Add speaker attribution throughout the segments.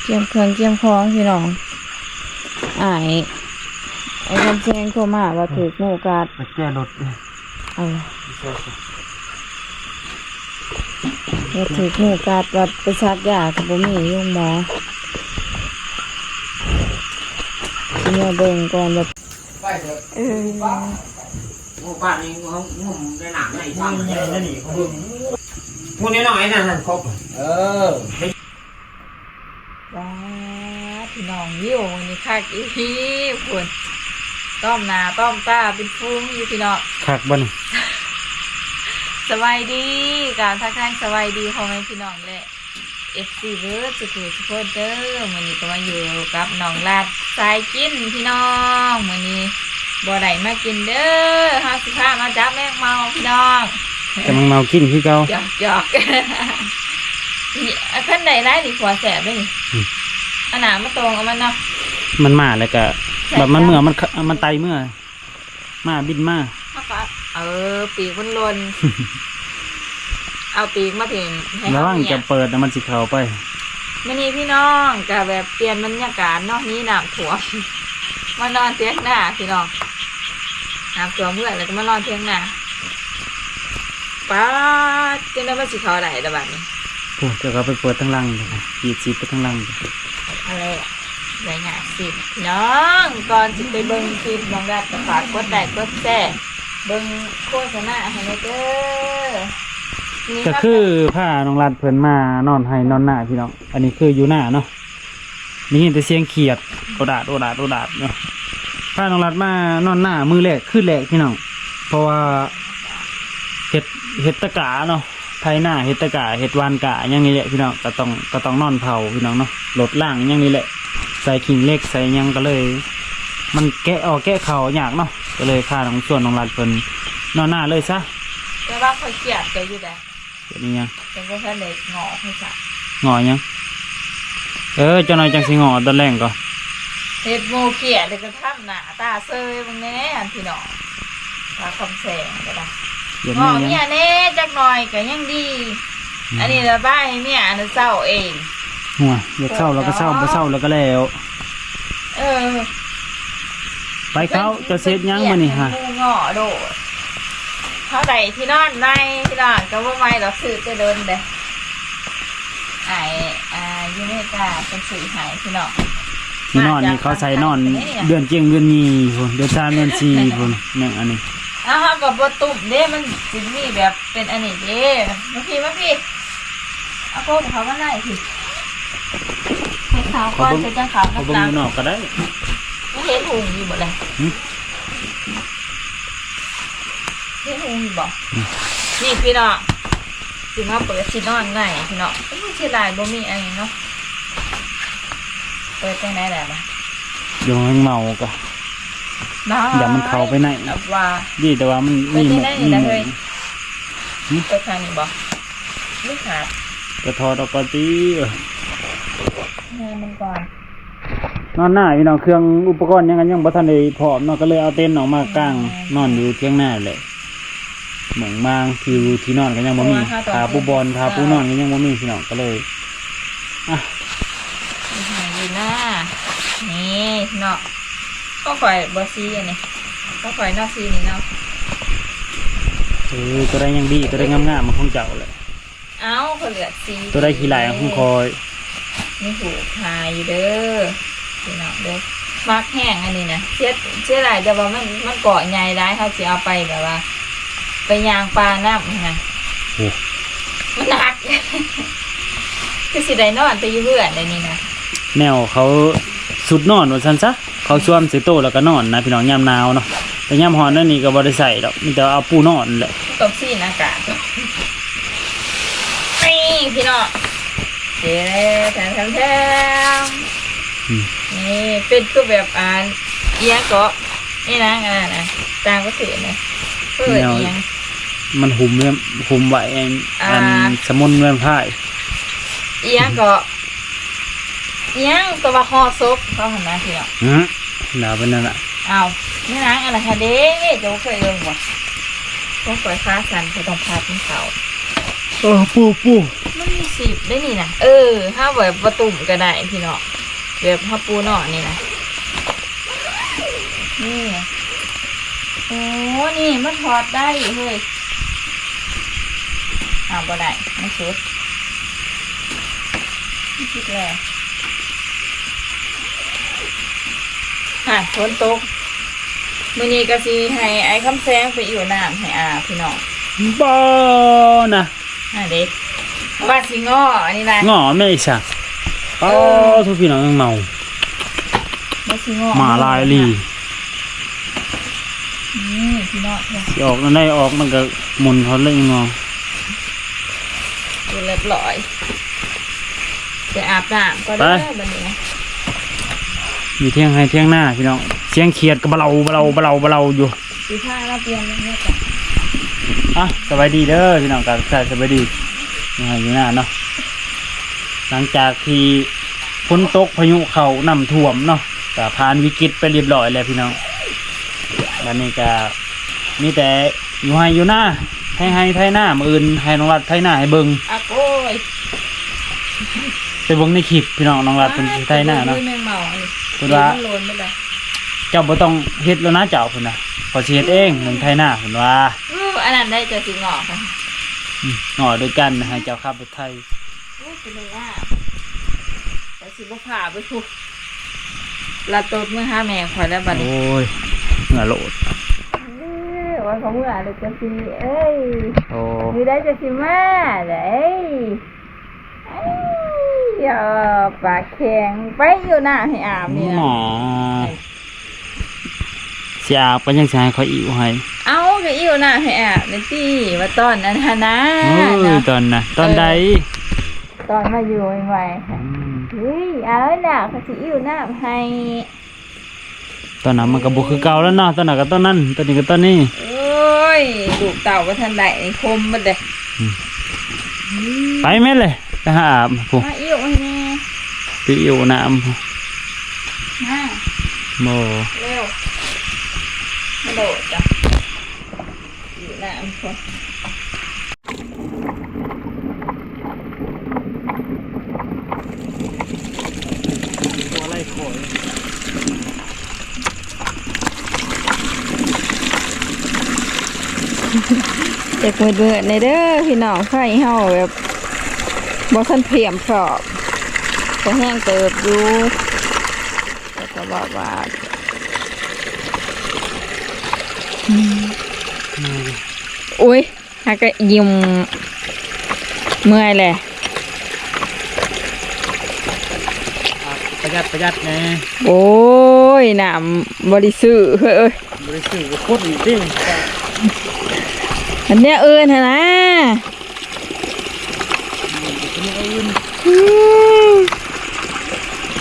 Speaker 1: เกี่ยมเครื่องเกี่ยมคองพี่น้องไอ้คำแจ้งโทรมาว่าถืองูกัด
Speaker 2: ไปแก้รถ
Speaker 1: ว่าถืองูกัดว่าไปซักยากับบ่มียุ่งหมอที่มาเบิ่งก่อนแบบ
Speaker 2: งูป้านี่งูในหนังในฟังนี่นี่งูน้อยๆนั่นครบ
Speaker 1: ว้าพี่น้องยิ้ววันนี้คักอีพี่พุ่นต้อมหน้าต้อมตาเป็นฟุ้งอยู่พี่น้อง
Speaker 2: คักบ่น
Speaker 1: สบายดีการทักทายสบายดีพ่อแม่พี่น้องและFC เบิร์ดสุขุสุขเด้อมื้อนี้ก็มาอยู่กับน้องลาดสายกินพี่น้องมื้อนี้บ่ได้มากินเด้อเฮาสิพามาจับแมงเมาพี่น้อง
Speaker 2: จะมังเมากินคือเก่า
Speaker 1: หยอกนี่เพิ่นได้หลายนี่ขัวแสบเด้นี่อันน่ะมาตรงเอามันเนาะ
Speaker 2: มันมาแล้วก็แบบมันเมื่อมันไตเมื่อมาบินมา
Speaker 1: ปีกมันหล่นเอาปีกมาถึง
Speaker 2: ระวังจะเปิดมันสิเข้าไป
Speaker 1: มื้อนี้พี่น้องก็แบบเปลี่ยนบรรยากาศเนาะนี้น้ำท่วมมานอนเตียงหน้าพี่น้องน้ำท่วมเมื่อแล้วก็มานอนเตียงหน้าป้าจังได้มาสิเข้าได้ละบัดนี้
Speaker 2: โอ้จะเขาไปเปิดทั้งลังเลยขีดไปทั้งลัง
Speaker 1: อะไรไรเงี้ยสิพี่น้องก่อนจะไปเบิ่งคลิปน้องรัดก็ฝากกดไลค์กดแชร์เบิ่งโฆษณาให้เด้อ
Speaker 2: ก็คือผ้าน้องรัดเพิ่นมานอนให้นอนหน้าพี่น้องอันนี้คืออยู่หน้าเนาะนี่แต่เสียงเขียดโอดาดเนาะผ้าน้องรัดมานอนหน้ามือแรกขึ้นแรกพี่น้องเพราะว่าเห็ดตะกาเนาะไทยหน้าเห็ดตะกาเห็ดวานกาอย่างนี้แหละพี่น้องก็ต้องนอนเผาพี่น้องเนาะลดล่างอย่างนี้แหละใส่ขิงเล็กใส่ยังก็เลยมันแกะเข่ายากเนาะก็เลยพาน้องส่วนน้องรัดเพิ่นนอนหน้าเลยซะ
Speaker 1: แต่ว่าเขาเกลียดใจอยู่ได้
Speaker 2: แบบนี้ยัง
Speaker 1: แต่ก็แค่เล็กงอให้จ้ะ
Speaker 2: งอยังเจ้าหน่อยจังสิงอตอนแรกก่อน
Speaker 1: เห็ดโมเกลียดเลยก็ทำหน้าตาเซยบางแน่พี่น้องตาคำแสงก็ได้งอเมียเน่จักหน่อยก็ยังดีอันนี้ระบายให้เมียอันนั้นเศร้าเอง
Speaker 2: หัวอยากเศร้าแล้วก็เศร้าบ่เศร้าแล้วก็แล้วไปเขาจะเซตยังมานี่ฮะ
Speaker 1: งอโดเขาใดที่นอนในที่นอนก็ว่าไม่เราซื้อจะเดินเด้ยูเนกาเป็นสีหายพี่น้อง
Speaker 2: ที่นอนนี่เขาใส่นอนเดือนเจียงเดือนมีคนเดือนชาเดือนชีคนเนี่ยอันนี้
Speaker 1: กับบตุ่มเด้มันสิมีแบบเป็นอันนี้เด้มาพี่เอาโค้งเขามาได้สิให้ขาวก้อนจะจังขาว
Speaker 2: เขาเบิ่งนอกก็ได้
Speaker 1: ไม่เห็นหุงอยู่บ่เลยเห็นหุงอยู่บ่นี่พี่น้องสิมาเปิดที่นอนง่ายพี่น้องไม่ใช่ลายบ่มีอะไรเนาะเปิดจังไหนแหละบ้าง
Speaker 2: เดี๋ยวมันเมาก็อย่ามันเข้าไปไหน
Speaker 1: ว่า
Speaker 2: ดีแต่ว่ามันมีหมก
Speaker 1: เปิดทางนี้บ่ไม่ขาด
Speaker 2: กระทอดออกก่อนตี
Speaker 1: มันก่อน
Speaker 2: นอนหน้าพี่น้องเครื่องอุปกรณ์ยังบ่ทันได้พร้อมเนาะก็เลยเอาเต็นท์ออกมากางนอนอยู่เที่ยงหน้าเลยหมองบางที่นอนก็ยังบ่มีทาปูบอลทาปูนอนก็ยังบ่มีพี่น้องก็เลย
Speaker 1: อยู่หน้านี่เนาะก็ข่อยเบอร์ซีอันนี้ก็ข่อยนอกซีนี่เนาะ
Speaker 2: ตัวได้ยังดีตัวได้งามๆมันคงเจ้าเลย
Speaker 1: คนเหลือซี
Speaker 2: ตัวได้ขี้ลายคงคอย
Speaker 1: นี่หูพายอยู่เด้อพี่น้องเด้อมักแห้งอันนี้นะเชื่อไรแต่ว่ามันเกาะใหญ่ได้เขาจะเอาไปแบบว่าไปยางปลาน้ำไงมันหนักคือสิได้นอนไปอยู่เพื่อนเลยนี่นะ
Speaker 2: แนวเขาสุดนอนว่าซั่นซะเขาชวนใส่โต๊ะแล้วก็นอนนะพี่น้องยามหนาวเนาะแต่ยามร้อนนั่นนี่ก็บ่ได้ใส่ดอกมีแต่เอาปูนอนแหละ
Speaker 1: ตบซีนอากาศนี่พี่น้องแถมนี่เป็นคือแบบเอียงเกาะนี่นะต่างประเทศนะเปิดเอียง
Speaker 2: มันหุ่มไว้อันสมุนเงินพ่าย
Speaker 1: เอียงเกาะเอียงตัวว่าคอซบเขาหันมาทีเนาะ
Speaker 2: หนาวเป็นนั่นแหละ
Speaker 1: นี่นะอะไรคะเด้จะเคยเอิงวะต้องปล่อยฟ้าสันจะต้องพาขึ้นเขา
Speaker 2: ปู
Speaker 1: มันมี10ได้นี่นะถ้าแบบประตุ่มก็ได้พี่น้องแบบถ้าปูเนาะนี่นะนี่โอ้นี่มันถอดได้เฮ้ยบ่ได้ไม่สุดไม่คิดแล้วฝนตกมื้อนี้ก็สิให้ไอ้คำแซงไปอยู่น้ำให้พี่น้อง
Speaker 2: บ่นะ
Speaker 1: เด็กว่าสิง้ออันนี้นะ
Speaker 2: ง้อแม่อีสักทุกพี่น้องยังเมา
Speaker 1: ว่าสิง้อ
Speaker 2: หมาลายลี
Speaker 1: นี่พี่น้องเนี่ย
Speaker 2: สิออกนั่นได้ออกมันก็หมุนเขาเล่นงอ
Speaker 1: ดูเรียบร้อยจะอาบน้ำก็ได้บัดนี้
Speaker 2: มีเที่ยงให้เที่ยงหน้าพี่น้องเสียงเขียดก็เบาอยู่
Speaker 1: สีผ้าเราเปลี่ยนแล้วจ้ะ
Speaker 2: สบายดีเด้อพี่น้องกันสบายดีอยู่หน้าเนาะหลังจากที่ฝนตกพายุเข้าน้ำท่วมเนาะก็ผ่านวิกฤตไปเรียบร้อยแล้วพี่น้องวันนี้ก็มีแต่อยู่ให้อยู่หน้าให้ไทยหน้ามื้ออื่นให้น้องรัดไทยหน้าให้เบิ่ง
Speaker 1: โอ้ย
Speaker 2: ไปเบิ่งในคลิปพี่น้องน้องรัดเป็นไทยหน้าเนาะ
Speaker 1: แมงเมาอันนี้
Speaker 2: เพิ่นว่า
Speaker 1: โลนไม่ได้
Speaker 2: เจ้าบ่ต้องเฮ็ดแล้วนะเจ้าเพิ่นน่ะขอสิเฮ็ดเองหนึ่งไทยหน้าเพิ่นว่า
Speaker 1: อันนั้นได้จะสิงอค่ะ
Speaker 2: หน่อด้วยกันให้เจ้าขับรถไทย
Speaker 1: เป็นเลยว่าแต่สิบ่ผ่าไปทุกละตดเมื่อ5แม่ข่อยแล้วบัดนี้
Speaker 2: โอ้ยเหงื่อโลด
Speaker 1: ว่าเขาเมื่อเด็กจะสิ
Speaker 2: โอ้
Speaker 1: มีได้จะสิมาเลยอย่าปากแข็งไปอยู่หน้าให้อาบนี่
Speaker 2: หม
Speaker 1: นะ
Speaker 2: อเสียอาบก็ยังสิให้เขาอิ่วให้
Speaker 1: เอาก็อยู่หน้าให้อาบนี่ตี้ว่าตอนนั้นนะ
Speaker 2: ตอนน่ะตอนใด
Speaker 1: ตอนมาอยู่ใหม่ๆเฮ้ยเอาหน้าเขาสิอยู่หน้าให้
Speaker 2: ตอนนั้นมันก็บ่คือเก่าแล้วเนาะตอนนั้นก็ตอนนั้นตอนนี้ก็ตอนนี้
Speaker 1: โอ้ยลูกเต่าว่าทันใดคมมันเด้
Speaker 2: ไปแม่เลยไปหาอาบผู้
Speaker 1: มาอิ่วให้แน่
Speaker 2: ไปอิ่วน้ำ
Speaker 1: มา
Speaker 2: บ่
Speaker 1: เร็วมาโดดจ้ะอยู่หน้าคน
Speaker 2: ตัวไรข่อย
Speaker 1: เด็กมืดๆในเด้อพี่น้องไฟเฮาแบบบ่ทันเพียมพร้อมก็แห้งเติบอยู่แต่ก็บอกว่าอุ้ยหากก็ยิ้มเมื่อยแหละ
Speaker 2: ประหยัดแน่
Speaker 1: โอ้ยน้ำบริสุทธิ์เฮ้ย
Speaker 2: บ่ได้ซื้อก็โคตรจริง
Speaker 1: อันเนี้ยเอิญฮะนะ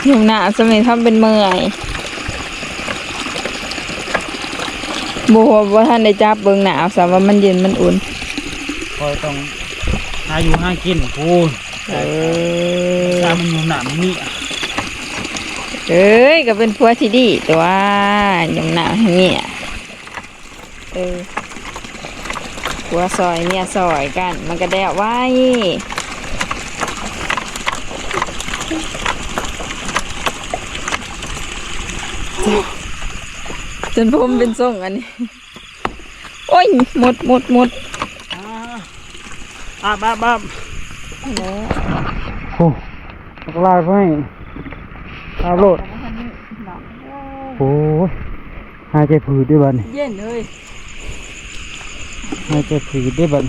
Speaker 1: อย่างหนาสมัยทำเป็นเมื่อยบัวท่านได้จับเบิ่งหนาวสามว่ามันเย็นมันอุ่น
Speaker 2: คอยต้องหาอยู่หากินพูนถ้ามันอยู่หนามันมี
Speaker 1: เอ้ยก็เป็นผัวที่ดีแต่ว่าอย่างหนาวให้เมียผัวซอยเมียซอยกันมันก็ได้ไว้จนผมเป็นส่งอันนี้โอ้ยหมด
Speaker 2: อาบ
Speaker 1: แล้ว
Speaker 2: โอ้ตกลายไปอาบโลดโอ้ยหายใจผืดด้วยบ้าน
Speaker 1: เย็นเลย
Speaker 2: หายใจผืดด้วยบ้าน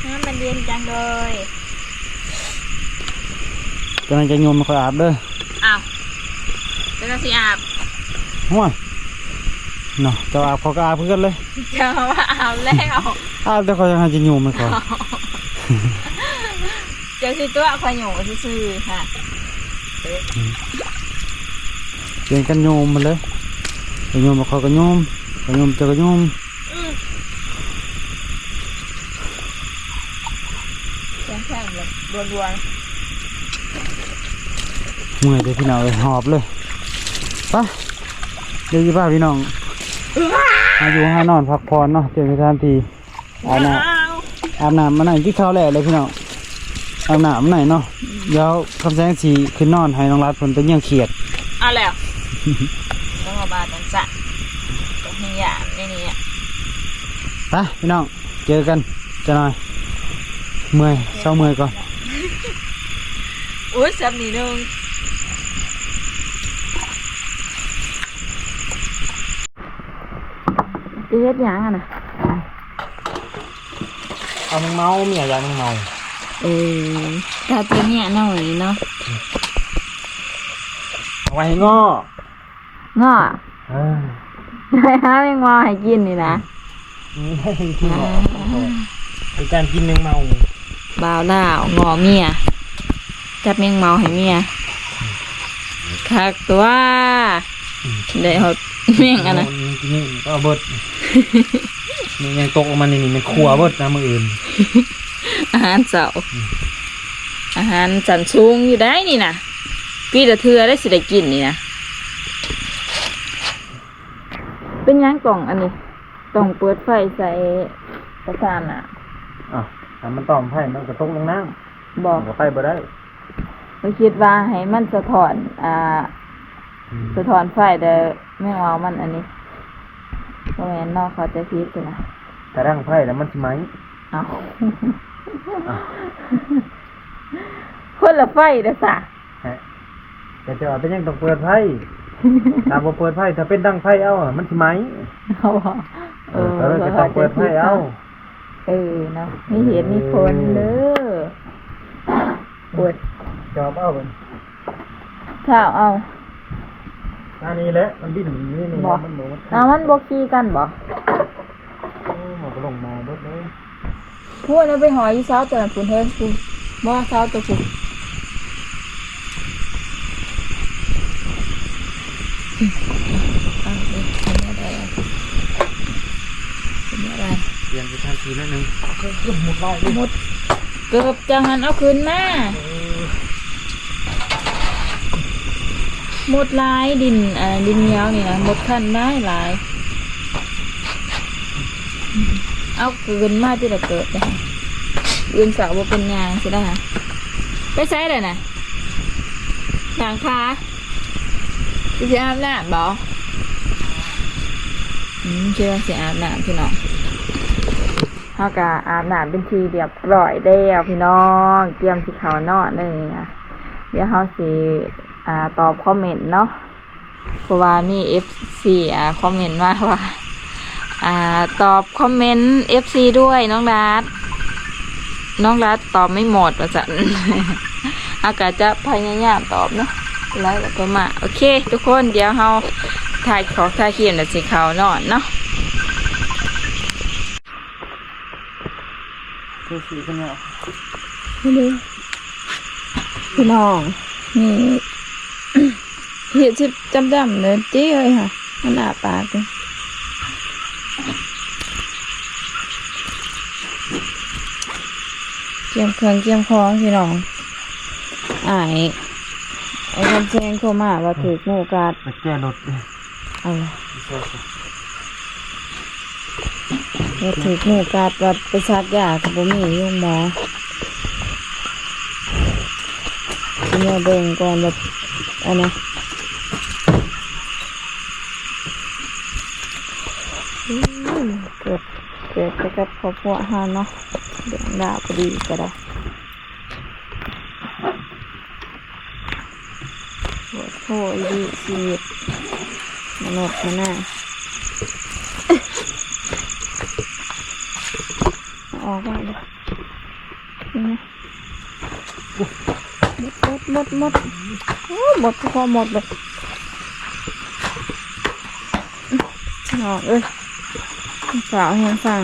Speaker 1: น้ำมันเย็นจังเลย
Speaker 2: กำลังจะโยนมาคอยอาบเด้อ
Speaker 1: อ้าวแล้วก็สิอาบ
Speaker 2: ห่วยเนาะจะอาบเขาก็อาบเพื่อนเลย
Speaker 1: จะว่าอาบแล้ว
Speaker 2: อาบแต่เขายังจะโยนมาก่อน
Speaker 1: เจ้าสิตัวขยโยซื่อๆค่ะ
Speaker 2: เปลี่ยนกันโยมมาเลยโยมมาเขาก็โยมเขาโยมเจอก็โยม
Speaker 1: แข็งๆเลยรัว
Speaker 2: เมื่อยเลยพี่น้องเลยหอบเลยไปเดี๋ยวยี่ป้าพี่น้องมาอยู่ให้นอนพักผ่อนเนาะเจอกันทันทีเอาหน้า
Speaker 1: ๆ
Speaker 2: อาบน้ำมาไหนที่ข้าวแหล่เลยพี่น้องอาบน้ำมาไหนเนาะเดี๋ยวคำแสงสีขึ้นนอนให้น้องรัดเพิ่นไปเยี่ยงเขียด
Speaker 1: เอาแล้วต้องเอาบาจันจะต้องมีอย่างนี่อ่ะ
Speaker 2: ไปพี่น้องเจอกันจะหน่อยเมื่อยเศร้าเมื่อยก่อน
Speaker 1: อุ้ยสับนิดนึงเฮ็ดหยังอ่ะนะ
Speaker 2: เอามึงเมาเมียอยากมึงเมา
Speaker 1: ตาตัวเนี่ยหน่อยเนาะ
Speaker 2: เอาไว้ให้ง้อ
Speaker 1: ง้อ
Speaker 2: เออ
Speaker 1: ให้หาแมงมอให้กินนี่นะ
Speaker 2: นี่ให้กินง้อเป็นการกินแมงเมา
Speaker 1: บ่าวล่าวงอเมียจับแมงเมาให้เมียคักตัวได้เอาแมงอ่ะนะ
Speaker 2: นี่ก็เอาเบิดนี่ยังตกออกมานี่มันขัวเบิดนะมืออื่น
Speaker 1: อาหารเสาอาหารสันสูงอยู่ได้นี่นะพี่ตะเทือได้สิได้กินนี่นะเป็นหยังกล่องอันนี้ต้องเปิดไฟใส่ประสานอ่ะ
Speaker 2: อ่ะถ้ามันต่อมไผ่มันก็ตกลงน้ำ
Speaker 1: บอก
Speaker 2: ก็ไฟบ่ได้
Speaker 1: ไม่คิดว่าให้มันสะท้อนสะท้อนไฟแต่ไม่เอามันอันนี้เพราะงั้นนอกเขาจะคิดใช่ไหม
Speaker 2: แต่ร่างไผ่แล้วมันสิไหม
Speaker 1: เอา
Speaker 2: อ่ะ
Speaker 1: คนละไฟเด้อสะ
Speaker 2: ฮะแต่จะเอาเป็นยังต้องเปิดไผ่ถ้าบ่เปิดไผ่ถ้าเป็นดังไผ่เอาอะมันสิไหม
Speaker 1: เอาบ่
Speaker 2: แล้วก็ต้องเปิดไผ่เอา
Speaker 1: เนาะมีเหตุมีผลเด้อปวด
Speaker 2: จอบเอาเพิ่น
Speaker 1: ถ้าเอา
Speaker 2: อันนี้แหละมันดิ้นนี่นี่
Speaker 1: บ่
Speaker 2: มันบ่
Speaker 1: เอามันบ่ขี้กันบ่
Speaker 2: มันก็ลงมาเบิดเลย
Speaker 1: พูดแล้วไปหอยอีสาวตัวนั้นพุ่นเฮ้ยพุ่นบ่สาวตัวพุ่นเป็นอะไร
Speaker 2: เปลี่ยนไปทันทีแล้วนึงหมดไล่
Speaker 1: หมดเกือบจังหันเอาคืนมาหมดลายดินดินเหนียวนี่นะหมดขั้นได้หลายเอาคืนมาที่ละเกิดนะอื่นสาวบ่เป็นยางสิได้ฮะไปใช้เลยนะหลังคาจะอาบน้ำบ่เชื่อสิอาบน้ำพี่น้องเฮากะอาบน้ำเป็นทีเรียบร้อยแล้วพี่น้องเตรียมสิเขานอนเลยนะเดี๋ยวเฮาสิตอบคอมเมนต์เนาะเพราะว่ามี FC คอมเมนต์มาว่าตอบคอมเมนต์ FC ด้วยน้องรัฐตอบไม่หมดว่าจะ อากาศจะพยายามตอบเนาะแล้วก็มาโอเคทุกคนเดี๋ยวเฮาถ่ายคลิปแล้วสิเขานอนเนาะ
Speaker 2: คือสีขึ้นแล้ว
Speaker 1: พี่น้องนี่ เห็ดชิบจำๆเลยจี้เลยค่ะมันอาปากเลยเกียมเครื่องเกียมคองพี่น้องไอ้คำแจ้งเข้ามาว่าถูกงูกัด
Speaker 2: ไปแก้รถ
Speaker 1: เอาว่าถูกงูกัดว่าไปซักยากับบ่มียุ่งหมอเนี่ยเบิ่งก่อนแบบอันนะเกิดไปกับครอบครัวเฮาเนาะเดี๋ยวดาวพอดีก็ได้ปวดโผล่ดีชีวิตมนุษย์มันน่ะออกมาเลยนี่หมดโอ้หมดพอหมดเลยออกสาวแห่งสั่ง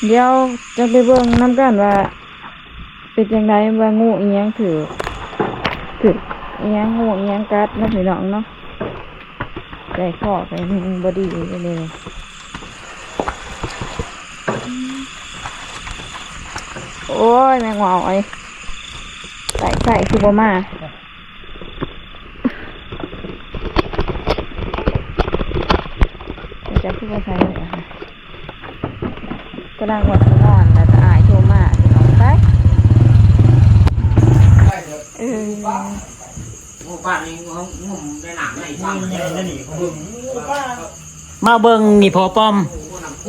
Speaker 1: เดี๋ยวจะไปเบิ่งน้ำกันว่าเป็นยังไงว่างูอีหยังถืออีหยังงูอีหยังกัดนะพี่น้องเนาะใจคอไปบดีเลยโอ้ยแมงวาวไอ้ใส่คือบ่มาจะพูดว่าใส่เลยอะค่ะ ำลังวัดนอนแล้วก็อายโทรมาพี่น้องไปเออ
Speaker 3: หมู่บ้านนี้เขางุ่มในหนังในช่างนี่
Speaker 2: มาเบิ่งนี่พอป้อม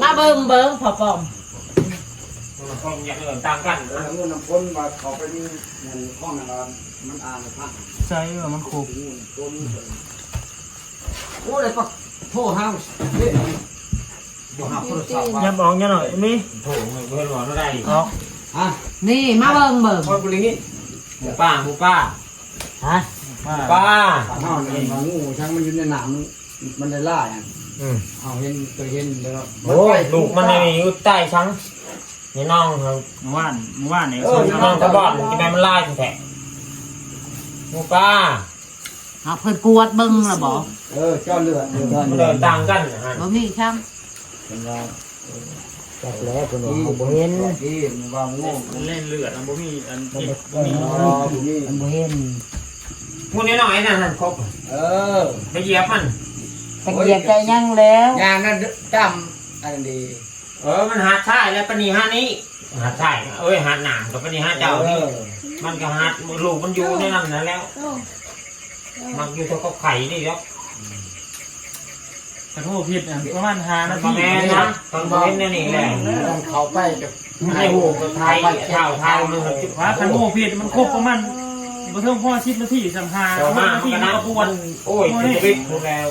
Speaker 4: มาเบิ่งพอปอม
Speaker 3: คนอย่างอื่นต่างกัน
Speaker 5: เงินน้ำพ้นมาเขาไปนี่เงินข้องนะครับมันอ่านพัก
Speaker 2: ใช่ว่ามันครบ
Speaker 5: โอ้เลยปะโทษห้ามเฮ้ยบอกห้ามโทรศัพท์
Speaker 2: ยับออกยับหน่อยมี
Speaker 3: โถเพื่อนบอกไม่ได้
Speaker 2: ออก
Speaker 5: อ่ะ
Speaker 4: นี่มาเบิ่ง
Speaker 5: คนบุรีนี่
Speaker 3: หมู่ป้า
Speaker 4: ฮะ
Speaker 3: ป้า
Speaker 5: ห้าวนี่มางูช่างมันอยู่ในหนามมันได้ล่าอย่างเอาเห็นตัวเห็นแล้ว
Speaker 3: โอ้ยลูกมันนี่อยู่ใต้ชั้นนี่น้องเขา
Speaker 2: ว่านนี่
Speaker 3: น้องกระบอกกินไปมันไล่แท้หมู่ป้า
Speaker 4: เอาเพิ่นกวดเบิ่งล่ะบ่
Speaker 5: เจ้าเลือด
Speaker 3: เดินต่างกันนะฮะ
Speaker 4: บ่มีช่าง
Speaker 5: เป็นว่า
Speaker 3: จับแล้วคน
Speaker 5: ที่
Speaker 3: นี้บ่เห็น
Speaker 5: ที่มันว่างู
Speaker 2: เล่นเลือดบ่มีอันบ่มี
Speaker 5: นี่
Speaker 4: มันบ่เห็น
Speaker 3: พวกนี้น้อยนั่นครบ
Speaker 5: อ
Speaker 3: ไปเหยียบมัน
Speaker 4: ตะเกียบใจยังแล้ว
Speaker 5: ยางนั้นจำอันดี
Speaker 3: มันหาใช่แล้วปนีหานี้หาใช่หาหนามกับปนีหาเจ้านี่มันก็หาลูกมันอยู่ในนั้นนั่นแล้วมันอยู่ที่เขาไข่นี่แล้ว
Speaker 2: กระโทษผิดประมาณ5นาที
Speaker 3: แม่นะตอนเว้นนี่นี่แหละ
Speaker 5: ต้องเขาไปกับ
Speaker 3: ให้หูกับไทยเท้าเท้ามือ
Speaker 2: ว่าคันโทษผิดมันครบประมาณบ่เทิงพอ10นาทีสัมภา
Speaker 3: เจ้ามา
Speaker 2: นาที
Speaker 3: มัน
Speaker 2: มัน
Speaker 3: นะ
Speaker 2: ก็ปวด
Speaker 3: โอ้ยชีวิตพวกแล้ว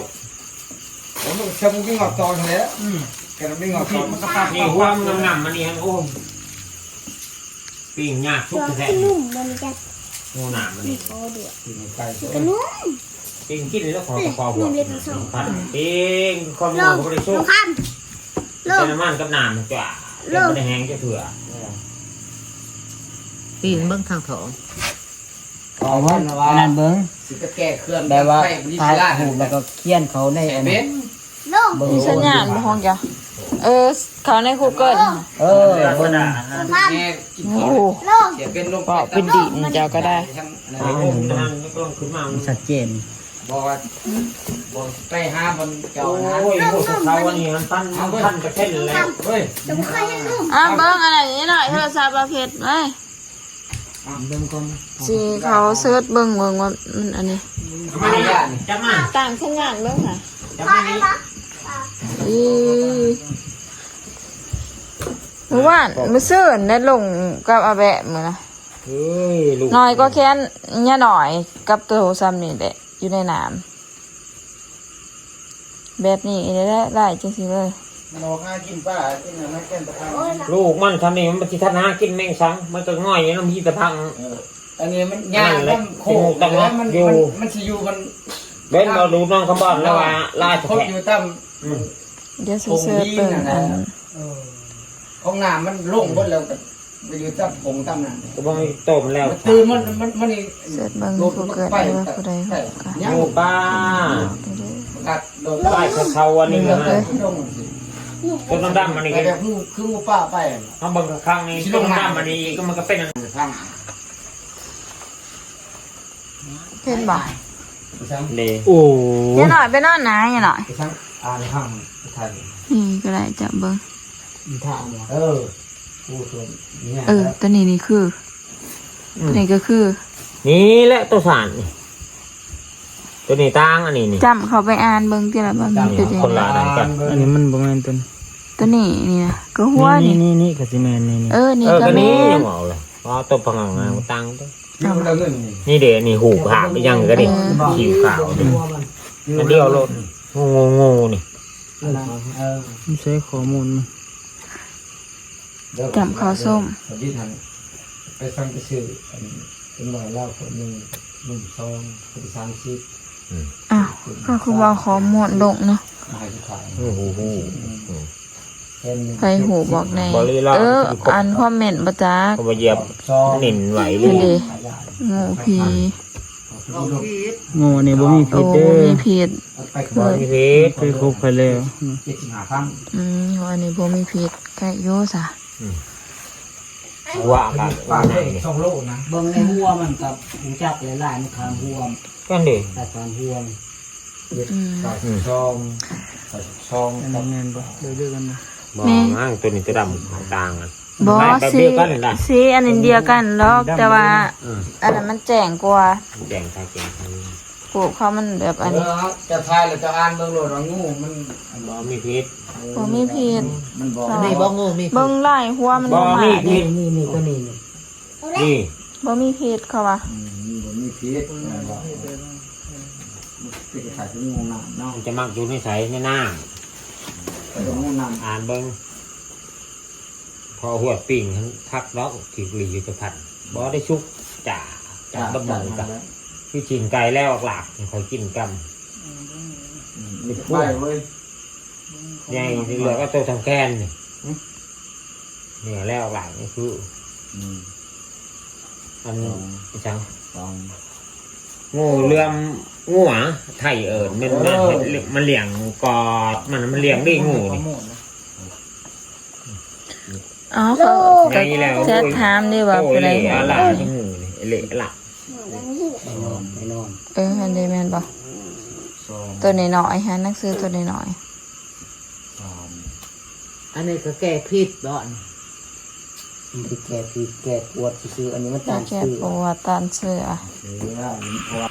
Speaker 5: ผมชมวิ่งออกตอนเลยแกวิ่งออกต
Speaker 2: ผิ
Speaker 5: อ
Speaker 2: ด
Speaker 5: น
Speaker 2: มันก็ปาก
Speaker 3: นี่หัวมันงำมันนี่ฮะโอ้ยปิ้งยากทุกแท้งูหนามมันนี่
Speaker 5: ไป
Speaker 3: ปิ้งกินแล้วขอกระเพาะหัวพันปิ้งคนมองก็ไม่ได้สู้เป็นน้ำมันกับน้ำจ้ะเป็นไม่ได้แห้งจะเถื่อ
Speaker 4: ปีนเบิ่งทางถอง
Speaker 5: ขอว่า
Speaker 4: นั่นเบิ่ง
Speaker 5: สิจะแก้เครื่อง
Speaker 4: ได้ว่า
Speaker 5: ไปวิ
Speaker 4: ถ่าย
Speaker 5: ลา
Speaker 4: รูปแล้วก็เขียนเขาในอัน
Speaker 5: เบ็
Speaker 4: นี้
Speaker 5: ด
Speaker 1: มีสัญญาณบ่ห้องจ้ะเขาใน Google
Speaker 4: เออ
Speaker 2: ลักษ
Speaker 4: เบิ่ง
Speaker 2: ณะ
Speaker 5: แง่กิน
Speaker 1: โอ้
Speaker 5: เสียเป็นลง
Speaker 1: ก็เป็นดินเจ้าก็ได้
Speaker 3: ไอ้อุ้มทางก็ต้องขึ้นมา
Speaker 4: ชัดเจน
Speaker 5: บอกว่าบอกไปหาบนเจ้า
Speaker 3: โอ้
Speaker 5: นะ
Speaker 3: ยพวกเขาวันนี้มันปั้นกระเท่นแล้ว
Speaker 5: เฮ้ย
Speaker 1: เบิ่งอะไรนี่หน่อยโทรศัพท์ประเภทไว้
Speaker 4: เบิ่งก่อน
Speaker 1: สิเขาเสิร์ชเบิ่งว่ามันอันนี้
Speaker 3: มาดิจับมา
Speaker 1: ต่างสัญญาณเบิ่งค่ะ
Speaker 3: จับมานี้
Speaker 1: อีเมื่อวานมื้อซื่นได้ลงกับอาแบะมื้อนะ
Speaker 3: เฮ้ยลูก
Speaker 1: น้อยก็แค่นเนี่ยหน่อยกับตัวซ้ำนี่แหละอยู่ในน้ำแบบนี้ได้จังซี่เลย
Speaker 5: มันออกหากินป้ากินอะไรกันตะพัง
Speaker 3: ลูกมันทำนี่มันทิทัศนากินแมงสังมันก็ง่อยน้ำพีตะพัง
Speaker 5: อันนี้มันยากมันโคกแล้วมันสิอยู่มัน
Speaker 3: เบ้นเราดูน้องคำบ้านแล้วว่าลาย
Speaker 5: โค
Speaker 3: แผล
Speaker 5: กอยู่ตั้ม
Speaker 1: เดี๋ยวสิเสิร์ชเบิ่งอัน
Speaker 5: ของน้ำมันลงบนแล้วก็ไปอยู่ตั้มผงตั้มนั่น
Speaker 3: ก็บอกต้มแล้ว
Speaker 5: ตื่นมันนี่
Speaker 1: เสิร์ชเบิ่งผู้เกิดหรือว่าผู้ใดค่ะ
Speaker 5: ยัง
Speaker 3: ลูกป้า
Speaker 5: กัดโดน
Speaker 3: ลายเขาอันนี้นะ
Speaker 5: ลง
Speaker 3: ต้นดำมันนี่
Speaker 5: ไปแบบคืองูป้าไป
Speaker 3: เขาบังครั้งนี้ต้นดำมันนี่ก็มันก็เป็น
Speaker 5: พัง
Speaker 1: เห็นบ่
Speaker 3: เลย
Speaker 2: โอ้
Speaker 1: เดี๋ยวหน่อยไปนอนไหนอย่าหน่อย
Speaker 5: ไปช่างอ่านห้างไทย
Speaker 1: นี่ก็ได้จับเบิ่ง
Speaker 5: ทางผู้ส่วนเนี่ย
Speaker 1: ตัวนี้นี่คือตัวนี้ก็คือ
Speaker 3: นี่แหละตัวสารนี่ตัวนี้ตั้งอันนี้นี่
Speaker 1: จำเขาไปอ่านเบิ่งทีละบ่มีตัวเดียว
Speaker 3: คนละอันกัน
Speaker 2: อันนี้มันบ่แม่นต้น
Speaker 1: ตัวนี้นี่นะก็หัวนี่
Speaker 2: นี่ก็สิแม่นนี่
Speaker 1: นี่
Speaker 3: ก็
Speaker 1: ก็
Speaker 3: นี่
Speaker 1: แม่
Speaker 3: ยัง
Speaker 1: น
Speaker 3: เอาเลยเพราะตัวพังงานตั้งตัว
Speaker 5: ยืมแล้วเงินนี่
Speaker 3: นี่เดี๋ยวนี่หูขาไปยังก็ดิขีวขาวดิมันเดียวรถงูนี่
Speaker 2: มันใช้ข้อมูล
Speaker 1: จำเขาส้ม
Speaker 5: สวัสดีท่านไปฟังไปซื้อเป็นหน่อยเล่าคนหนึ่งหนึ่งซองเป็น30
Speaker 1: อ้าวก็คือว่าขอหมดลงเนาะ
Speaker 5: มาให้ขาย
Speaker 3: โอ้โห
Speaker 1: ใครหูบอกแน่
Speaker 3: บริลา
Speaker 1: อ่านคอมเมนต์บ่จัก
Speaker 3: เขามาเหยียบ
Speaker 5: ซอง
Speaker 3: หนินไหวเล
Speaker 1: นี่
Speaker 3: ย
Speaker 1: ดิงูผี
Speaker 2: งูนี่บ่มี
Speaker 1: โอ้
Speaker 2: พิษเด้อ
Speaker 1: มีพิษ
Speaker 5: ไปขาย
Speaker 3: พี่เพชร
Speaker 2: เคยคบไปแล้ว
Speaker 5: 75,000
Speaker 1: อันนี้บ่มีพิษไก่โยซะ
Speaker 3: ว่ากัน
Speaker 5: ฝากได้2โลนะ
Speaker 4: เบิ่งในหัวมันกับหูจักหลายๆมันข้างหัว
Speaker 3: กันดิ
Speaker 4: แต่ข้างหัว
Speaker 5: ฝากซอง
Speaker 2: อันนั้นแม่นบ่เด้อกันนะ
Speaker 3: บ่มั่งตัวนี้ตัวดำต่างกัน
Speaker 1: บอ
Speaker 3: แบบ
Speaker 1: สี
Speaker 3: เดียวกันเลยนะ
Speaker 1: สีอันนี้เดียวกันหรอกแต่ว่า อันนั้นมันแจ่งกว่า
Speaker 3: แดงไทยแกงไทย
Speaker 1: ปลูกเขามันแบบอันนี้
Speaker 5: จะทายแล้วจะอ่านเบิ่งโลดว่างูมัน
Speaker 3: บ่มีพิษ
Speaker 1: บ่มีพิษ
Speaker 5: มันบอก
Speaker 1: อ๋อ
Speaker 4: นี่บ่งูมี
Speaker 1: เบิ่งไล่หัวมัน
Speaker 3: บ่
Speaker 1: บ่มา
Speaker 3: มีพิ
Speaker 1: นี่
Speaker 3: ษ
Speaker 4: นี่ตัวนี้
Speaker 3: นี่
Speaker 1: บ่มีพิษเขาว่า
Speaker 5: มันมีพิษมันบอกเป็นขาดงูน้ำเนาะ
Speaker 3: มันจะมักอยู่ในใสในน้
Speaker 5: เป็นงูน้
Speaker 3: ำอ่านเบิ่งพอหัวปิ่งทั้งทักล็อกที่หลีอยู่จะพันบ่ได้ชุกจ่า
Speaker 5: ำ
Speaker 3: จ่าบ่เหมือนกันคือชินไก่แล้วหลากคอยกินก
Speaker 5: มีไฟเว้ย
Speaker 3: ำใหญ่ที่เหลือก็ตัวทำแกนนี่เนี่ยแล้วหลากนี่คืออันจัง
Speaker 5: สอง
Speaker 3: งูเลื่อมงูหวไทยเอิญมันเลี้ยงกอดมันเลี้ยงได้งูนี่
Speaker 1: อ๋อเขาก็
Speaker 3: ไงแล้ว
Speaker 1: จะถามดิว่า
Speaker 3: โอ้
Speaker 1: ผู้ใด
Speaker 3: เละ
Speaker 1: หัว
Speaker 3: ละงูนี่เละละ
Speaker 4: ไม่นอน
Speaker 1: อันนี้แม่นบ่
Speaker 5: สอง
Speaker 1: ตัวน้อยๆฮะหนังสือตัวน้อย
Speaker 5: สาม
Speaker 4: อันนี้ก็แก้พิษบ่อนมันคือแก้พิษแก้ปวดซื่ออันนี้มัน
Speaker 1: ๆ
Speaker 4: ตา
Speaker 1: ตาม แก้
Speaker 4: ซื่อ
Speaker 1: ปวดตานเสือ
Speaker 5: เสือมันพอ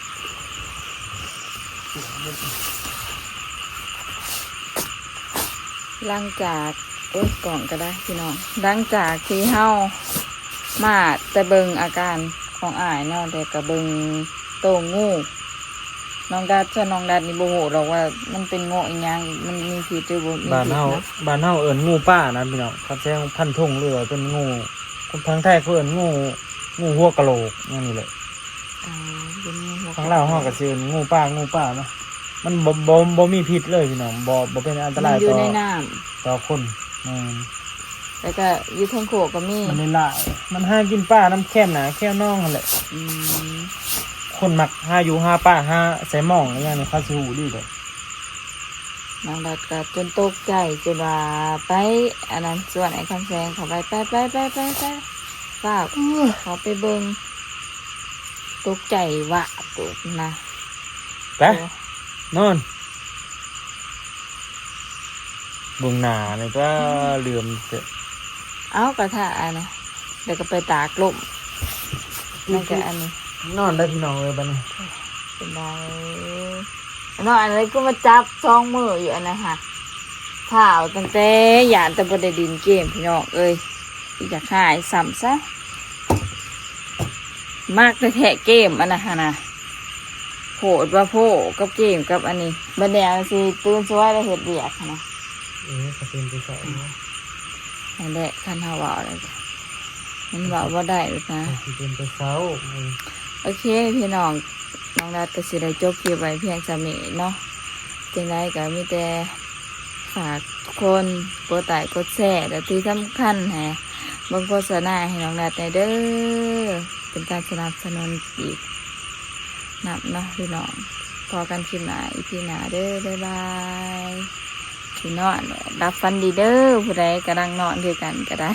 Speaker 1: หลังจากโอ้ยก่อนก็ได้พี่น้องหลังจากที่เฮามาแต่เบิงอาการของอ้ายเนาะแต่ก็เบิงโตงูน้องดัดน้องดัดนี่บ่ฮู้หรอกว่ามันเป็นงูอีหยังมันมีพิษหรือบ่มี
Speaker 2: บ้าน
Speaker 1: พิษ
Speaker 2: เฮา
Speaker 1: นะ
Speaker 2: บ้านเฮาเอิ้นงูป้านะพี่น้องเขาแจ้งพันธุ์ทุ่งหรือว่าเป็นงูคนทางไทยเขาเอิ้นงูหัวกะโหลกอย่างนี้แหละ
Speaker 1: อ่าเป็นงูหัว
Speaker 2: ทางลาวเฮาก็สิเอิ้นงูป้าเนาะมันบ่มีพิษเลยพี่น้องบ่เป็นอันต
Speaker 1: มั
Speaker 2: ราน ย
Speaker 1: อยู่
Speaker 2: ต่อ
Speaker 1: ในน้ำ
Speaker 2: ต่อคน
Speaker 1: แล้วก็อยู่เทางโขกก็มี
Speaker 2: มันได้หลายมันหากินป้าน้ำแค้มหนาแค้วน่องนั่นแหละ
Speaker 1: อืม
Speaker 2: คนมักหาอยู่หาป้าหาใส่หม่องอะไรอย่างนี้เขาสิฮู้ดีเด้อ
Speaker 1: น้องดัดก็จนตกใจจนว่าไปอันนั้นส่วนไอ้คำแสงเขาไปป้าเขาไปเบิ่งตกใจว่าตัวนะ
Speaker 2: ไปนอนเบิ่งหน้านี่ก็เหลื่อมเสร็จ
Speaker 1: เอากระทะอันนะเดี๋ยวก็ไปตากลมนั่นก็อันนี้
Speaker 2: นอนได้พี่น้องเลยบัดนี้
Speaker 1: เป็นไรน้องอันนี้ก็มาจับซองมืออยู่อันนะฮะข่าวตั้งแต่หยานแต่ประเดินเกมพี่น้องเอ้ยอยากหายซ้ำซะมากแต่แทะเกมอันนะฮะนะโหดว่าโพกับเกมกับอันนี้บันเดียวสิตื่นสวยแล้วเห็ดเบียกหั้นนะ
Speaker 2: ก็เป็นไปใส่
Speaker 1: นั่นแหละคันเฮาว่าอะไรมันว่าบ่ได้หรอกนะ
Speaker 2: สิเป็นไปเช้า
Speaker 1: โอเคพี่น้องน้องรัดก็สิได้จบคลิปไว้เพียงสามีเนาะจังไดก็มีแต่ฝากทุกคนกดไลค์กดแชร์และที่สำคัญแฮะเบิ่งโฆษณาให้น้องรัดในเด้อเป็นการสนับสนุนอีกนับเนาะพี่น้องพอกันคลิปหน้าอีพีหน้าเด้อบ๊ายบายพี่นอนรับฟันดีเด้อผู้ใดกำลังนอนด้วยกันก็ได้